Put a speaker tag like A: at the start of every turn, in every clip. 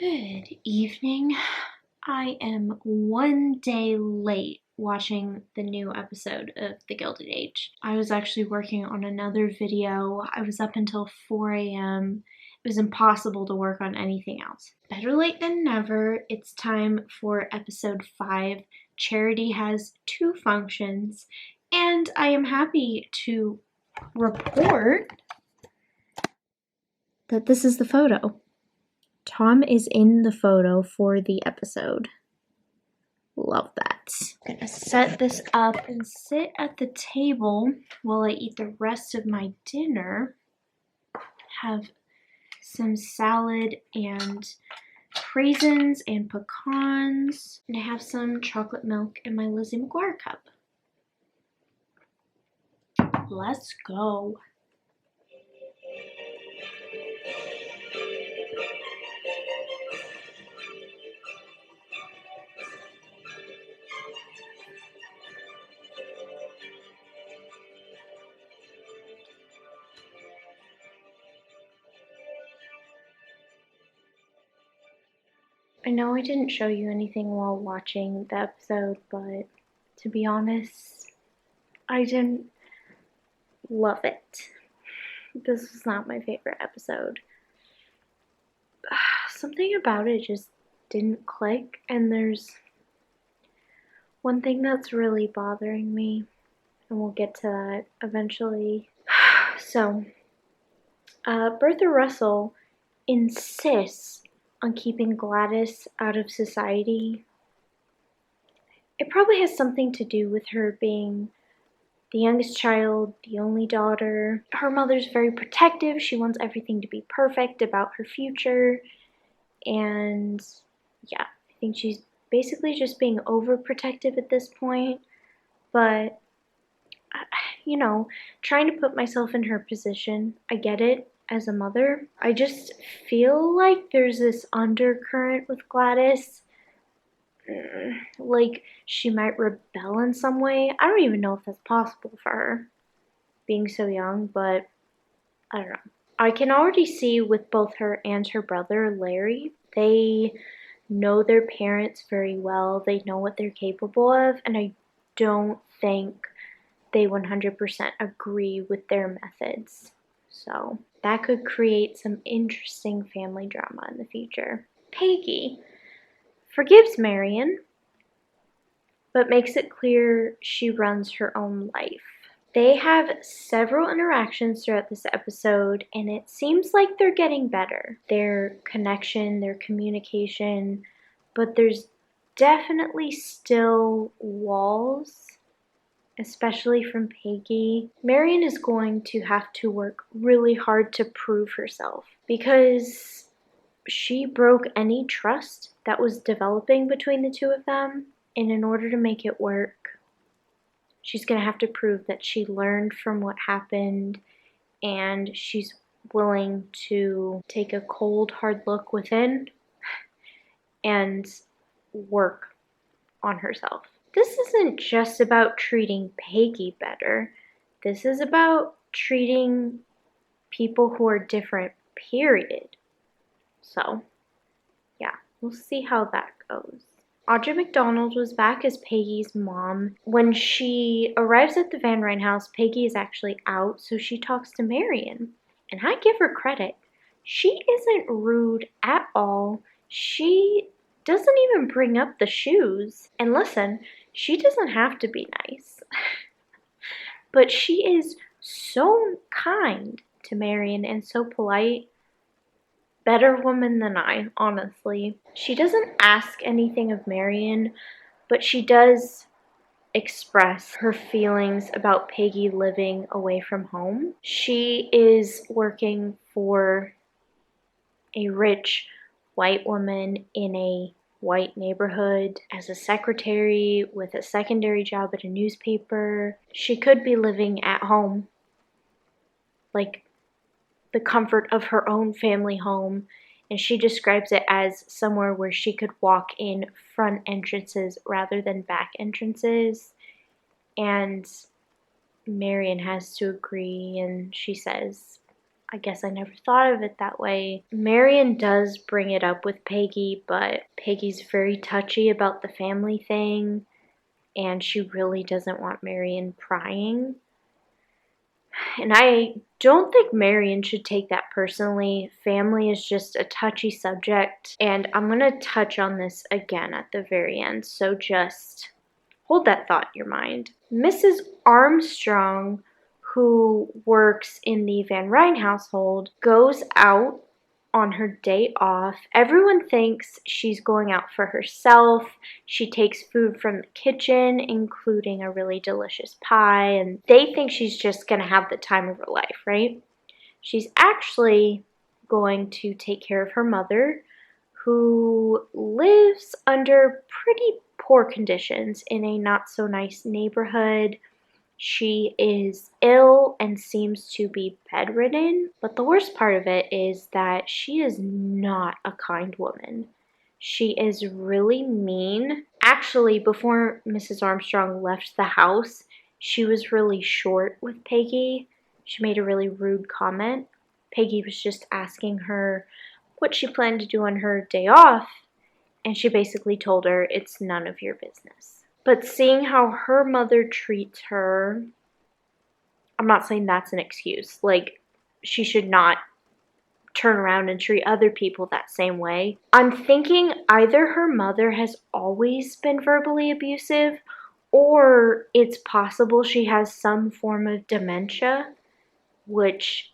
A: Good evening. I am one day late watching the new episode of The Gilded Age. I was actually working on another video. I was up until 4 a.m. It was impossible to work on anything else. Better late than never. It's time for episode 5. Charity has 2 functions, and I am happy to report that this is the photo. Tom is in the photo for the episode. Love that. I'm gonna set this up and sit at the table while I eat the rest of my dinner. Have some salad and raisins and pecans. And I have some chocolate milk in my Lizzie McGuire cup. Let's go. I know I didn't show you anything while watching the episode, but to be honest, I didn't love it. This was not my favorite episode. Something about it just didn't click, and there's one thing that's really bothering me, and we'll get to that eventually. So, Bertha Russell insists on keeping Gladys out of society. It probably has something to do with her being the youngest child, the only daughter. Her mother's very protective. She wants everything to be perfect about her future. And yeah, I think she's basically just being overprotective at this point. But, you know, trying to put myself in her position, I get it. As a mother, I just feel like there's this undercurrent with Gladys. Like she might rebel in some way. I don't even know if that's possible for her, being so young, but I don't know. I can already see with both her and her brother, Larry, they know their parents very well. They know what they're capable of, and I don't think they 100% agree with their methods. So that could create some interesting family drama in the future. Peggy forgives Marian, but makes it clear she runs her own life. They have several interactions throughout this episode, and it seems like they're getting better. Their connection, their communication, but there's definitely still walls, especially from Peggy. Marian is going to have to work really hard to prove herself because she broke any trust that was developing between the two of them, and in order to make it work, she's going to have to prove that she learned from what happened and she's willing to take a cold, hard look within and work on herself. This isn't just about treating Peggy better. This is about treating people who are different, period. So, yeah, we'll see how that goes. Audra McDonald was back as Peggy's mom. When she arrives at the Van Rhijn house, Peggy is actually out, so she talks to Marian. And I give her credit. She isn't rude at all. She doesn't even bring up the shoes. And listen, she doesn't have to be nice. But she is so kind to Marian and so polite. Better woman than I, honestly. She doesn't ask anything of Marian, but she does express her feelings about Peggy living away from home. She is working for a rich white woman in a white neighborhood as a secretary with a secondary job at a newspaper. She could be living at home, like the comfort of her own family home, and she describes it as somewhere where she could walk in front entrances rather than back entrances. And Marian has to agree, and she says, I guess I never thought of it that way. Marian does bring it up with Peggy, but Peggy's very touchy about the family thing, and she really doesn't want Marian prying. And I don't think Marian should take that personally. Family is just a touchy subject, and I'm going to touch on this again at the very end, so just hold that thought in your mind. Mrs. Armstrong, who works in the Van Rhijn household, goes out on her day off. Everyone thinks she's going out for herself. She takes food from the kitchen, including a really delicious pie, and they think she's just going to have the time of her life, right? She's actually going to take care of her mother, who lives under pretty poor conditions in a not so nice neighborhood. She is ill and seems to be bedridden, but the worst part of it is that she is not a kind woman. She is really mean. Actually, before Mrs. Armstrong left the house, she was really short with Peggy. She made a really rude comment. Peggy was just asking her what she planned to do on her day off, and she basically told her it's none of your business. But seeing how her mother treats her, I'm not saying that's an excuse. Like, she should not turn around and treat other people that same way. I'm thinking either her mother has always been verbally abusive, or it's possible she has some form of dementia, which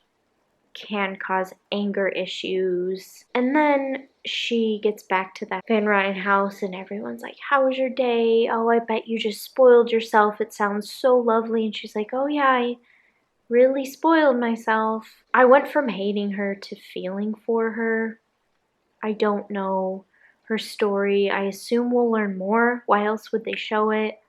A: can cause anger issues. And then she gets back to that Van Rhijn house and everyone's like, how was your day? Oh, I bet you just spoiled yourself. It sounds so lovely. And she's like, oh yeah, I really spoiled myself. I went from hating her to feeling for her. I don't know her story. I assume we'll learn more. Why else would they show it?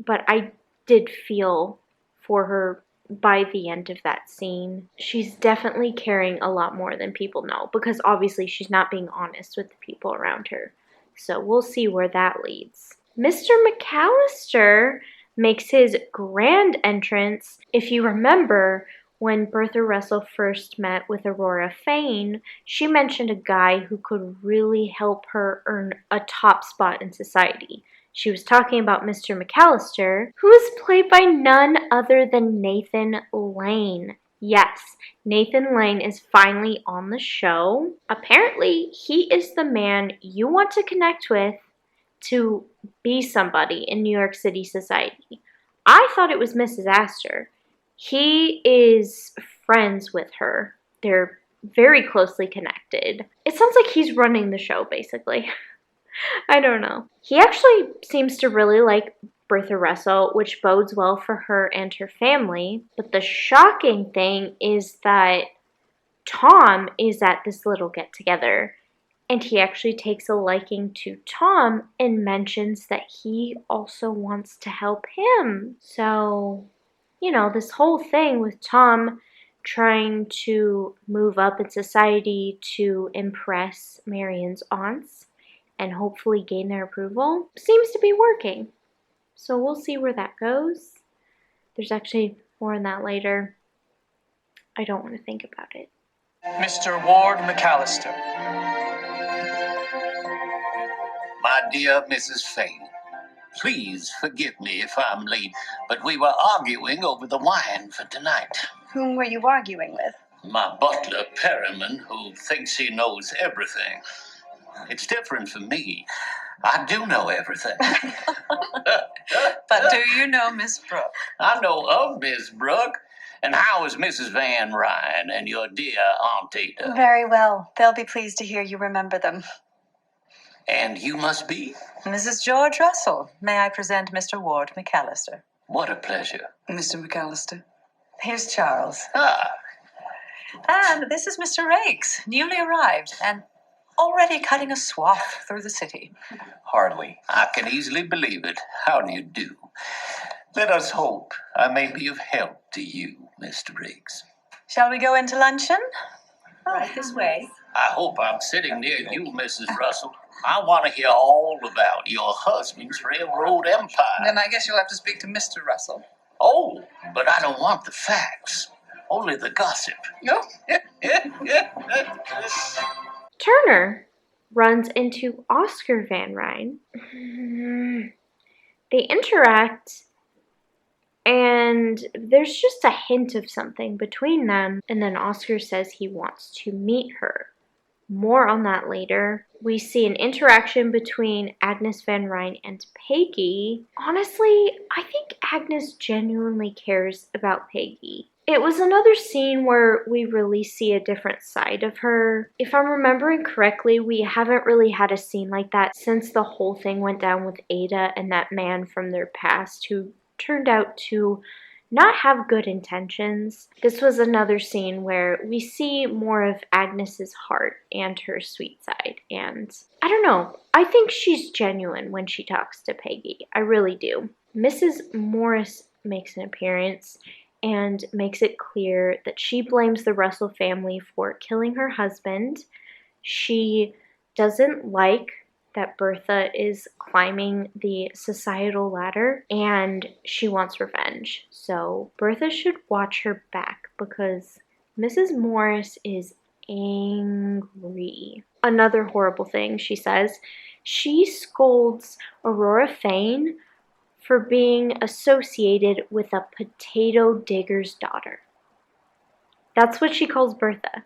A: But I did feel for her by the end of that scene. She's definitely caring a lot more than people know, because obviously she's not being honest with the people around her. So we'll see where that leads. Mr. McAllister makes his grand entrance. If you remember, when Bertha Russell first met with Aurora Fane, she mentioned a guy who could really help her earn a top spot in society. She was talking about Mr. McAllister, who is played by none other than Nathan Lane. Yes, Nathan Lane is finally on the show. Apparently, he is the man you want to connect with to be somebody in New York City society. I thought it was Mrs. Astor. He is friends with her. They're very closely connected. It sounds like he's running the show, basically. I don't know. He actually seems to really like Bertha Russell, which bodes well for her and her family. But the shocking thing is that Tom is at this little get-together, and he actually takes a liking to Tom and mentions that he also wants to help him. So, you know, this whole thing with Tom trying to move up in society to impress Marian's aunts and hopefully gain their approval seems to be working. So we'll see where that goes. There's actually more on that later. I don't want to think about it.
B: Mr. Ward McAllister.
C: My dear Mrs. Fane, please forgive me if I'm late, but we were arguing over the wine for tonight.
D: Whom were you arguing with?
C: My butler, Perriman, who thinks he knows everything. It's different for me. I do know everything.
D: But do you know Miss Brook?
C: I know of Miss Brook. And how is Mrs. Van Rhijn and your dear Aunt Ada?
D: Very well. They'll be pleased to hear you remember them.
C: And you must be?
D: Mrs. George Russell. May I present Mr. Ward McAllister?
C: What a pleasure.
D: Mr. McAllister. Here's Charles.
C: Ah,
D: And this is Mr. Raikes, newly arrived and already cutting a swath through the city.
C: hardly. I can easily believe it. How do you do? Let us hope I may be of help to you, Mr. Riggs.
D: Shall we go into luncheon? Right this way.
C: I hope I'm sitting near you, Mrs. Russell. I want to hear all about your husband's railroad empire.
E: Then I guess you'll have to speak to Mr. Russell.
C: Oh, but I don't want the facts. only the gossip.
A: Turner runs into Oscar van Rhijn. They interact, and there's just a hint of something between them, and then Oscar says he wants to meet her. More on that later. We see an interaction between Agnes van Rhijn and Peggy. Honestly, I think Agnes genuinely cares about Peggy. It was another scene where we really see a different side of her. If I'm remembering correctly, we haven't really had a scene like that since the whole thing went down with Ada and that man from their past who turned out to not have good intentions. This was another scene where we see more of Agnes's heart and her sweet side, and I don't know, I think she's genuine when she talks to Peggy. I really do. Mrs. Morris makes an appearance and makes it clear that she blames the Russell family for killing her husband. She doesn't like that Bertha is climbing the societal ladder, and she wants revenge. So Bertha should watch her back because Mrs. Morris is angry. Another horrible thing she says, she scolds Aurora Fane for being associated with a potato digger's daughter. That's what she calls Bertha,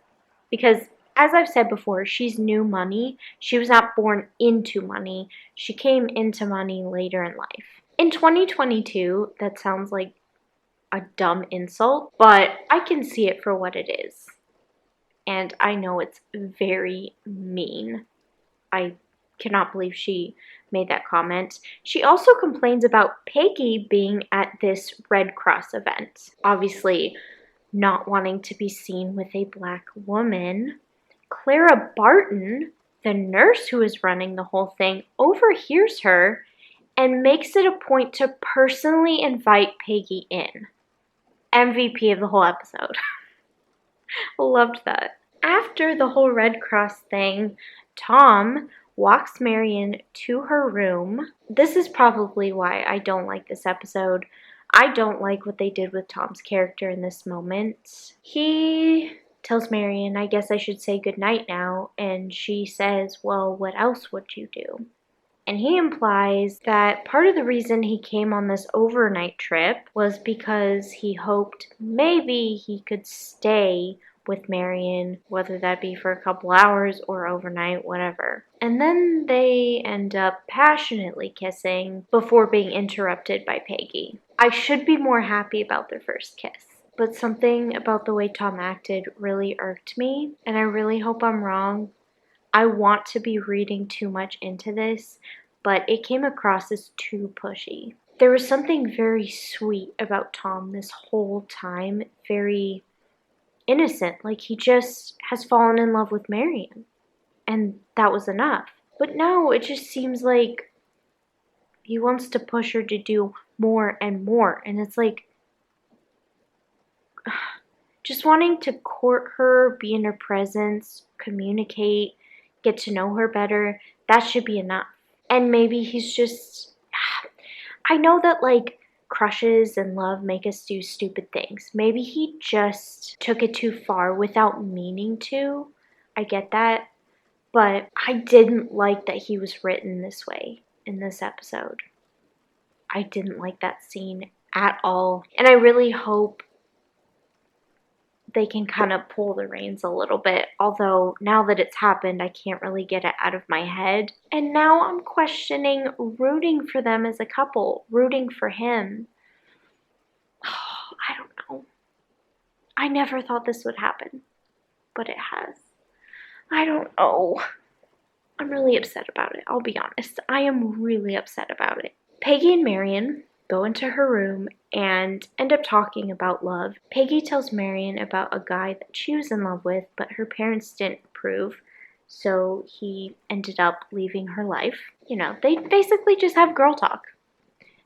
A: because as I've said before, she's new money. She was not born into money. She came into money later in life. In 2022, that sounds like a dumb insult, but I can see it for what it is. And I know it's very mean. I cannot believe she made that comment. She also complains about Peggy being at this Red Cross event. Obviously, not wanting to be seen with a black woman. Clara Barton, the nurse who is running the whole thing, overhears her and makes it a point to personally invite Peggy in. MVP of the whole episode. Loved that. After the whole Red Cross thing, Tom walks Marian to her room. This is probably why I don't like this episode. I don't like what they did with Tom's character in this moment. He tells Marian, I guess I should say goodnight now, and she says, well, what else would you do? And he implies that part of the reason he came on this overnight trip was because he hoped maybe he could stay with Marian, whether that be for a couple hours or overnight, whatever. And then they end up passionately kissing before being interrupted by Peggy. I should be more happy about their first kiss, but something about the way Tom acted really irked me, and I really hope I'm wrong. I want to be reading too much into this, but it came across as too pushy. There was something very sweet about Tom this whole time, very innocent, like he just has fallen in love with Marian, and that was enough. But now it just seems like he wants to push her to do more and more, and it's like just wanting to court her, be in her presence, communicate, get to know her better, that should be enough. And maybe he's just, I know that like crushes and love make us do stupid things. Maybe he just took it too far without meaning to. I get that. But I didn't like that he was written this way in this episode. I didn't like that scene at all. And I really hope they can kind of pull the reins a little bit. Although now that it's happened, I can't really get it out of my head. And now I'm questioning rooting for them as a couple. Rooting for him. Oh, I don't know. I never thought this would happen. But it has. I don't know. I'm really upset about it. I'll be honest. I am really upset about it. Peggy and Marian go into her room and end up talking about love. Peggy tells Marian about a guy that she was in love with, but her parents didn't approve, so he ended up leaving her life. You know, they basically just have girl talk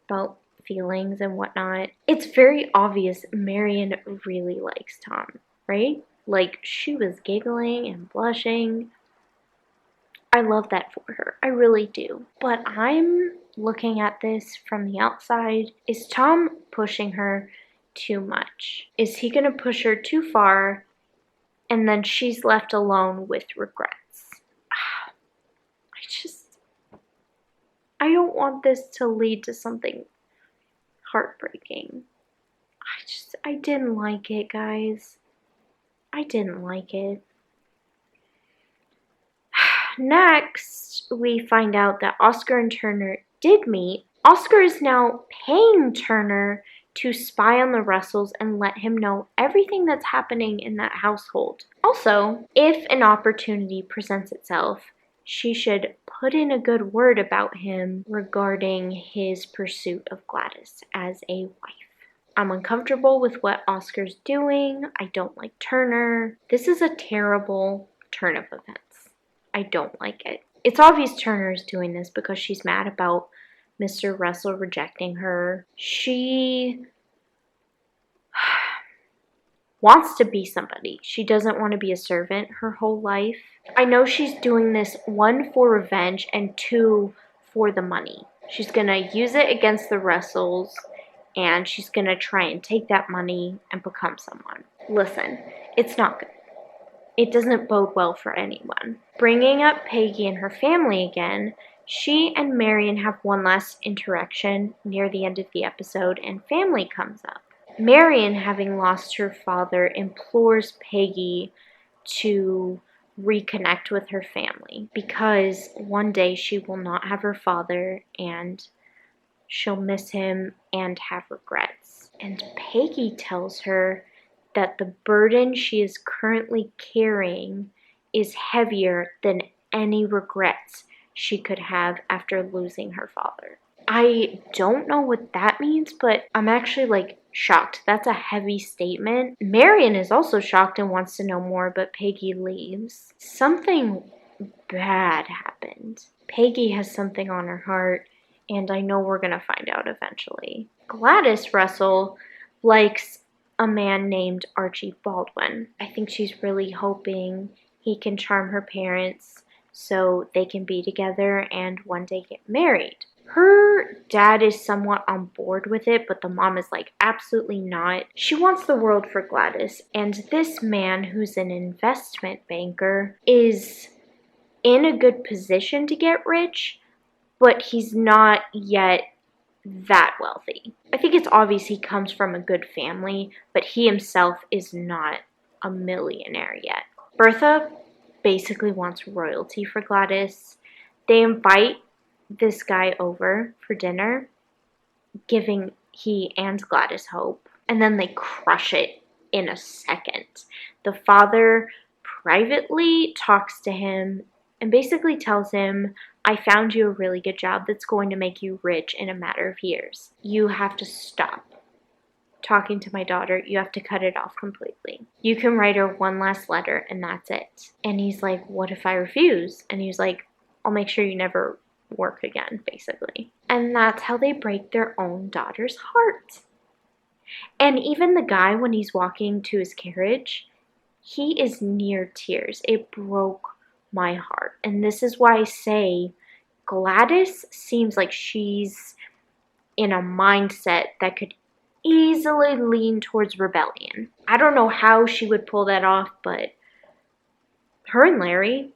A: about feelings and whatnot. It's very obvious Marian really likes Tom, right? Like, she was giggling and blushing. I love that for her. I really do. But I'm looking at this from the outside. Is Tom pushing her? too much? Is he going to push her too far and then she's left alone with regrets? I don't want this to lead to something heartbreaking. I didn't like it, guys. I didn't like it. Next, we find out that Oscar and Turner did meet. Oscar is now paying Turner to spy on the Russells and let him know everything that's happening in that household. Also, if an opportunity presents itself, she should put in a good word about him regarding his pursuit of Gladys as a wife. I'm uncomfortable with what Oscar's doing. I don't like Turner. This is a terrible turn of events. I don't like it. It's obvious Turner is doing this because she's mad about Mr. Russell rejecting her. She wants to be somebody. She doesn't want to be a servant her whole life. I know she's doing this, 1, for revenge, and 2, for the money. She's going to use it against the Russells, and she's going to try and take that money and become someone. Listen, it's not good. It doesn't bode well for anyone. Bringing up Peggy and her family again, she and Marian have one last interaction near the end of the episode, and family comes up. Marian, having lost her father, implores Peggy to reconnect with her family because one day she will not have her father and she'll miss him and have regrets. And Peggy tells her that the burden she is currently carrying is heavier than any regrets she could have after losing her father. I don't know what that means, but I'm actually shocked. That's a heavy statement. Marian is also shocked and wants to know more, but Peggy leaves. Something bad happened. Peggy has something on her heart, and I know we're gonna find out eventually. Gladys Russell likes a man named Archie Baldwin. I think she's really hoping he can charm her parents so they can be together and one day get married. Her dad is somewhat on board with it, but the mom is absolutely not. She wants the world for Gladys, and this man, who's an investment banker, is in a good position to get rich, but he's not yet that wealthy. I think it's obvious he comes from a good family, but he himself is not a millionaire yet. Bertha basically wants royalty for Gladys. They invite this guy over for dinner, giving he and Gladys hope, and then they crush it in a second. The father privately talks to him and basically tells him, I found you a really good job that's going to make you rich in a matter of years. You have to stop talking to my daughter. You have to cut it off completely. You can write her one last letter and that's it. And he's like, what if I refuse? And he's like, I'll make sure you never work again, basically. And that's how they break their own daughter's heart. And even the guy, when he's walking to his carriage, he is near tears. It broke my heart. And this is why I say Gladys seems like she's in a mindset that could easily lean towards rebellion. I don't know how she would pull that off, but her and Larry,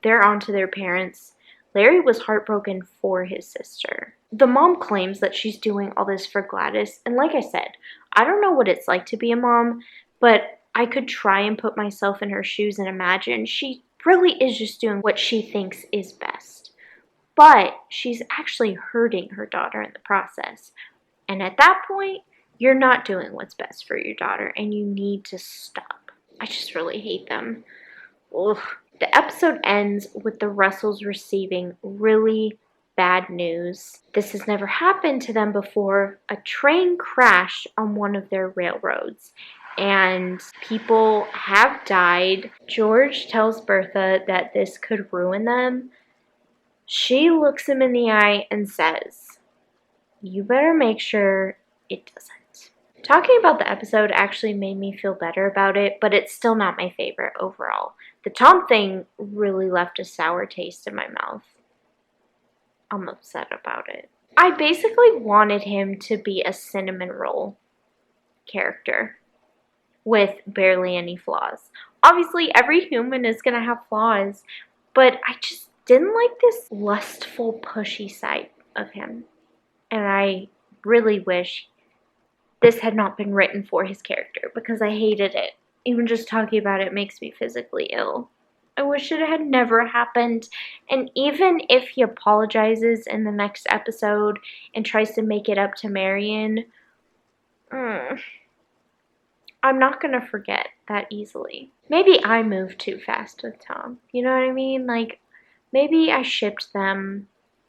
A: they're on to their parents. Larry was heartbroken for his sister. The mom claims that she's doing all this for Gladys, and like I said, I don't know what it's like to be a mom, but I could try and put myself in her shoes and imagine she really is just doing what she thinks is best. But she's actually hurting her daughter in the process. And at that point, you're not doing what's best for your daughter, and you need to stop. I just really hate them. Ugh. The episode ends with the Russells receiving really bad news. This has never happened to them before. A train crashed on one of their railroads, and people have died. George tells Bertha that this could ruin them. She looks him in the eye and says, you better make sure it doesn't. Talking about the episode actually made me feel better about it, but it's still not my favorite overall. The Tom thing really left a sour taste in my mouth. I'm upset about it. I basically wanted him to be a cinnamon roll character with barely any flaws. Obviously, every human is going to have flaws, but I just didn't like this lustful, pushy side of him. And I really wish this had not been written for his character, because I hated it. Even just talking about it makes me physically ill. I wish it had never happened. And even if he apologizes in the next episode and tries to make it up to Marian, I'm not going to forget that easily. Maybe I moved too fast with Tom. You know what I mean? Like, maybe I shipped them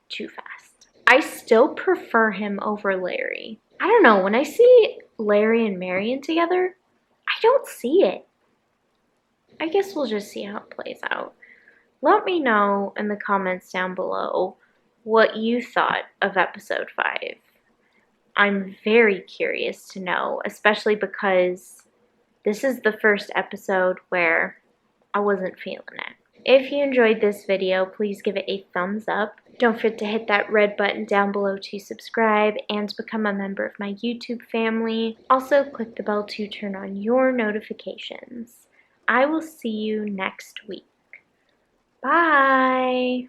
A: too fast. I still prefer him over Larry. I don't know. When I see Larry and Marian together, I don't see it. I guess we'll just see how it plays out. Let me know in the comments down below what you thought of episode 5. I'm very curious to know, especially because this is the first episode where I wasn't feeling it. If you enjoyed this video, please give it a thumbs up. Don't forget to hit that red button down below to subscribe and to become a member of my YouTube family. Also, click the bell to turn on your notifications. I will see you next week. Bye!